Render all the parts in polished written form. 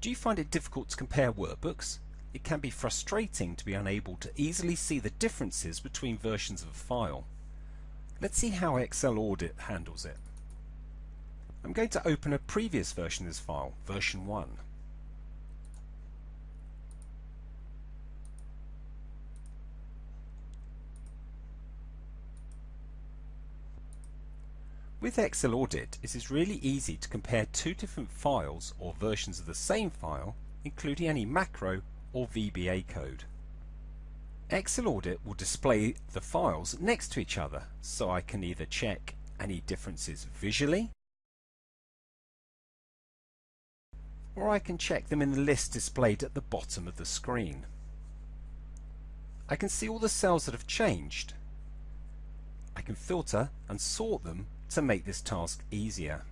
Do you find it difficult to compare workbooks? It can be frustrating to be unable to easily see the differences between versions of a file. Let's see how XLAudit handles it. I'm going to open a previous version of this file, version 1. With XLAudit, it is really easy to compare two different files or versions of the same file, including any macro or VBA code. XLAudit will display the files next to each other, so I can either check any differences visually, or I can check them in the list displayed at the bottom of the screen. I can see all the cells that have changed. I can filter and sort them to make this task easier.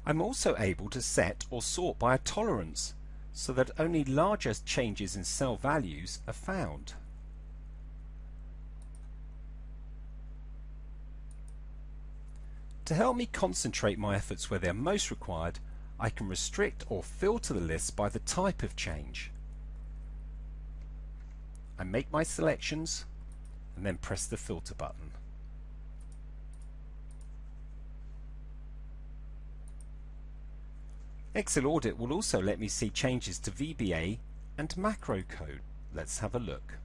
I'm also able to set or sort by a tolerance so that only larger changes in cell values are found. To help me concentrate my efforts where they are most required, I can restrict or filter the list by the type of change. I make my selections and then press the filter button. XLAudit will also let me see changes to VBA and macro code. Let's have a look.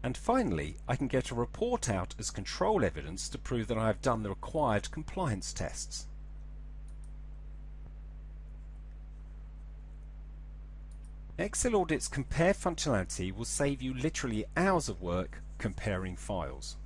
And finally, I can get a report out as control evidence to prove that I have done the required compliance tests. XLAudit's compare functionality will save you literally hours of work comparing files.